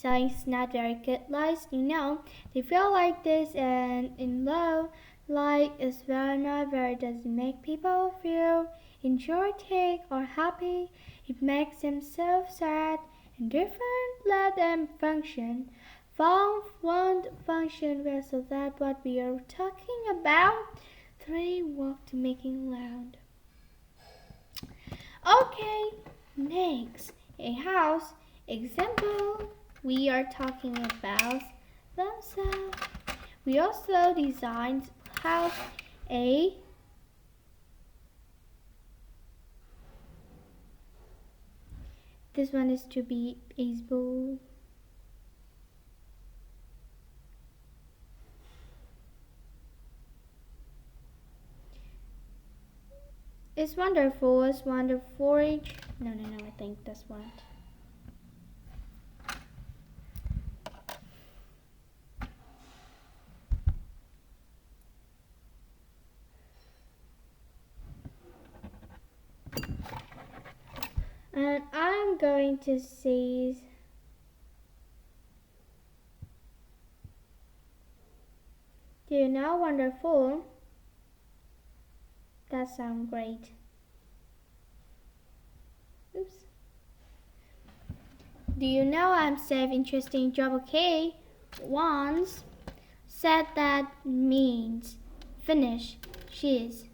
Science not very good lies, they feel like this and in love, like is very not very doesn't make people feel energetic or happy. It makes them so sad and different. Let them function. Found won't function well, so that's what we are talking about. 3 walk to making loud. Okay, next, a house. Example, we are talking about themselves. We also designed house A. This one is to be able. It's wonderful. It's wonderful. No, I think that's one. And I'm going to say do you know wonderful? That sounds great. Oops. Do you know I'm safe, interesting job, okay? Once said that means finish. She's.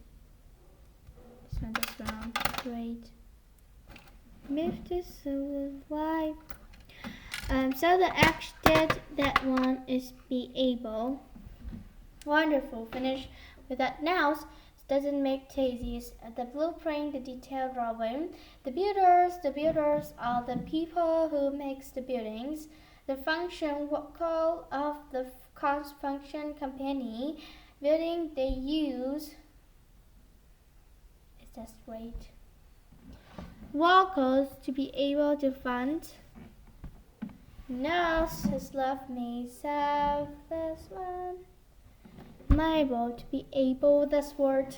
This one is wrong. Great. Move this life. So the action that one is be able. Wonderful. Finish with that nouns. Doesn't make thesis. The blueprint, the detailed drawing. The builders are the people who makes the buildings. The function call of the function company. Building they use. Is that great? Workers to be able to fund. Nurse has loved me so this one. Able to be able this word.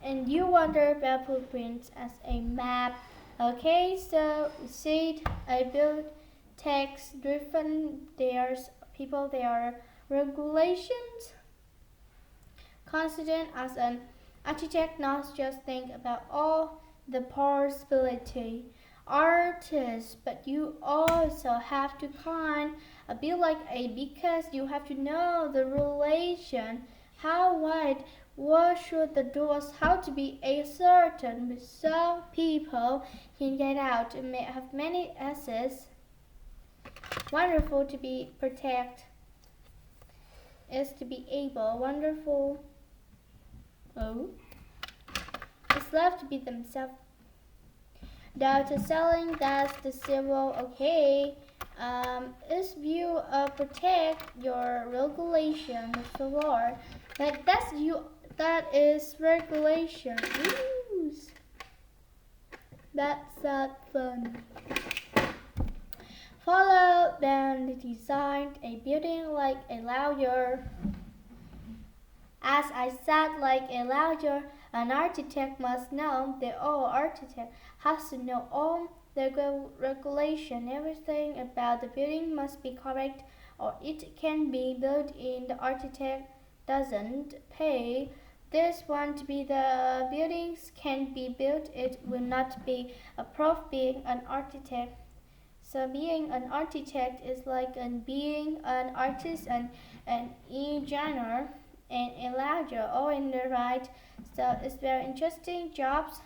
And you wonder about blueprints as a map. Okay, so we see I build text driven. There's people, there are regulations. Consider as an architect, not just think about all the possibility. Artist, but you also have to kind a bit like a because you have to know the relation, how wide, what should the doors, how to be a certain, but some people can get out and may have many S's. Wonderful to be protect is to be able, wonderful. Oh, it's love to be themselves. Data selling, that's the civil, okay. Is view protect your regulation, the law. Like that's you. That is regulation. Ooh. That's fun. Follow then designed a building like a lawyer. As I said, like a lawyer, an architect must know that all architect has to know all the regulation. Everything about the building must be correct or it can be built in. The architect doesn't pay this one to be the buildings can be built. It will not be a prof being an architect. So being an architect is like being an artist and an engineer and a larger all in the right. So it's very interesting jobs.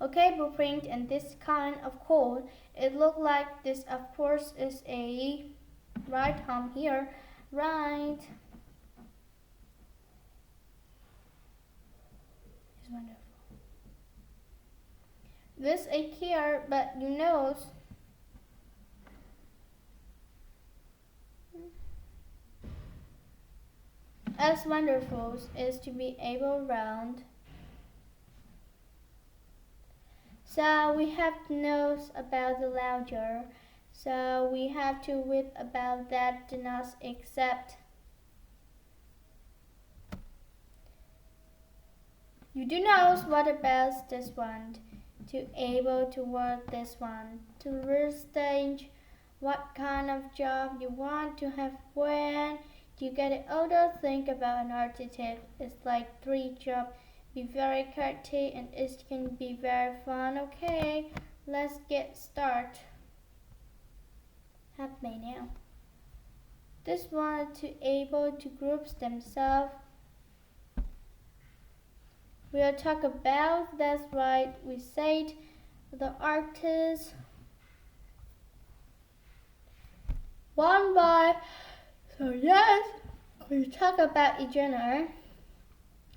Okay, blueprint and this kind of code. It look like this of course is a right here. Right. It's wonderful. This a here, but you know as wonderful is to be able round. So we have to know about the louder. So we have to read about that do not accept. You do know what about this one. to able to work this one. To research what kind of job you want to have when you get older. Think about an architect. It's like three jobs. Be very creative and it can be very fun. Okay, let's get started. Help me now. This one to able to group themselves. We'll talk about that's right. We said the artists one by. So yes, we talk about each other.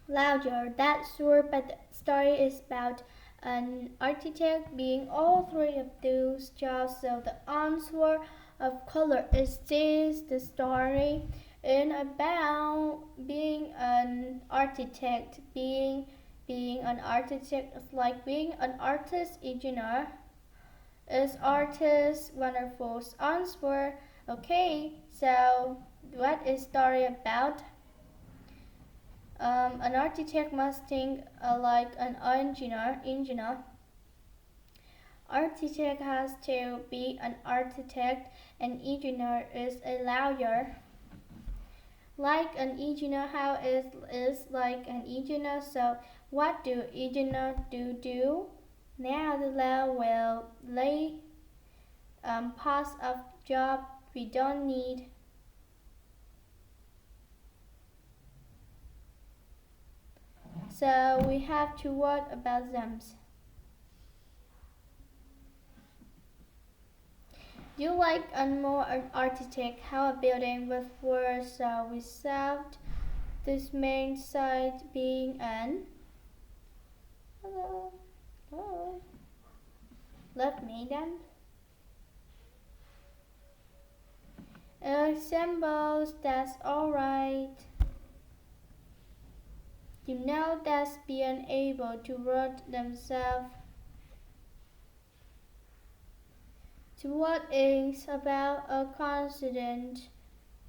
Louder, that's sure, but the story is about an architect being all three of those jobs. So the answer of color is this the story and about being an architect. Being an architect is like being an artist engineer. Is artist wonderful answer? Okay, so what is story about? An architect must think like an engineer. Architect has to be an architect. An engineer is a lawyer. Like an engineer, how is like an engineer. So what do engineer do? Now the law will lay parts of job we don't need. So we have to worry about them. You like a more architect, how a building with floors without this main site being an hello. Let me then. Symbols, that's alright. You know that's being able to write themselves. To what is about a coincidence,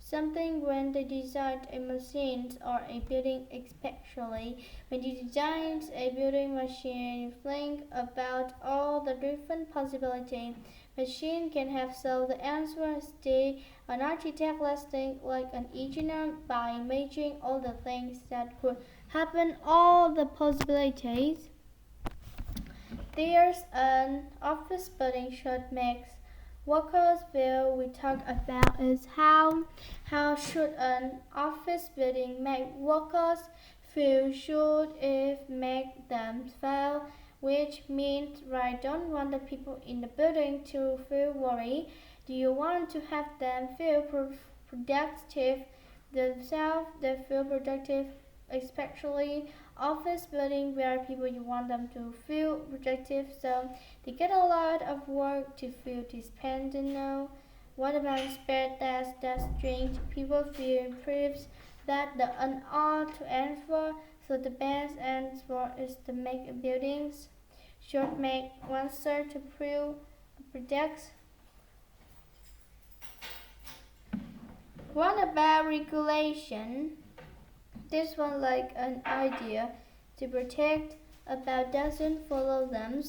something when they design a machine or a building, especially when you design a building machine, you think about all the different possibilities machine can have. So the answer is D. An architect let's think like an engineer by imagining all the things that could happen, all the possibilities. There's an office building should make workers feel. We talk about is how should an office building make workers feel? Should it make them feel? Which means I don't want the people in the building to feel worried. Do you want to have them feel productive themselves? They feel productive, especially office building where people you want them to feel productive, so they get a lot of work to feel dependent now. What about spare that's strange? People feel improves that the an art to answer, so the best answer is to make buildings should make one search to prove products. What about regulation? This one like an idea to protect about doesn't follow them.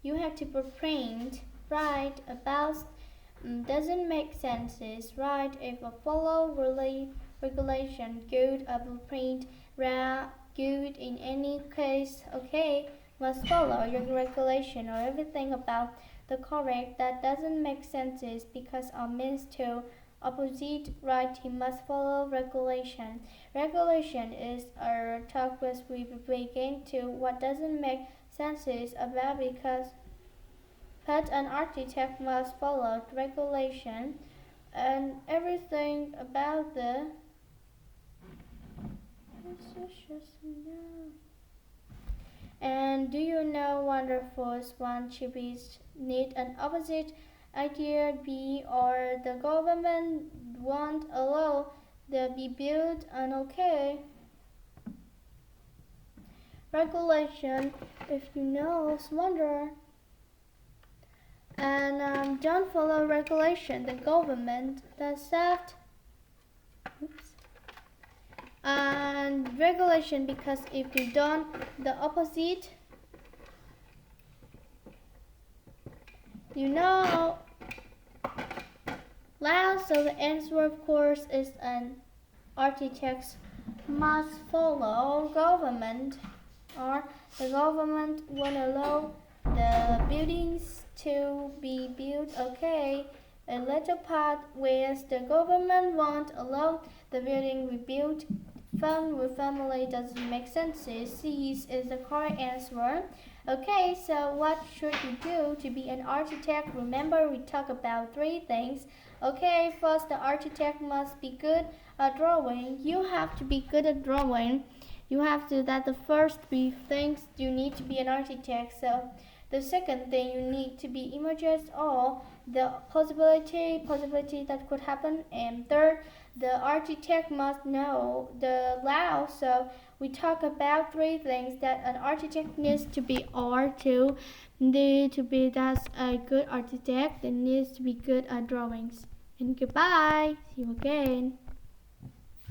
You have to print right about doesn't make sense right if a follow regulation good a blueprint good in any case. Okay, must follow your regulation or everything about the correct that doesn't make sense because or means to opposite right he must follow regulation. Regulation is a talk which we begin to what doesn't make sense about because but an architect must follow regulation and everything about the and do you know wonderful one should be need an opposite idea be or the government won't allow they be built and okay regulation if you know wonder and don't follow regulation the government the set and regulation because if you don't the opposite You know. Last, so the answer, of course, is an architect must follow government, or the government won't allow the buildings to be built. Okay, a little part where the government won't allow the building rebuilt. Fun with family doesn't make sense. C is the correct answer. Okay, so what should you do to be an architect? Remember, we talked about three things. Okay, first, the architect must be good at drawing. You have to be good at drawing. You have to, that the first three things you need to be an architect. So the second thing, you need to be images or the possibility that could happen. And third, the architect must know the law. So we talk about three things that an architect needs to be, or to need to be, that's a good architect that needs to be good at drawings. And goodbye. See you again.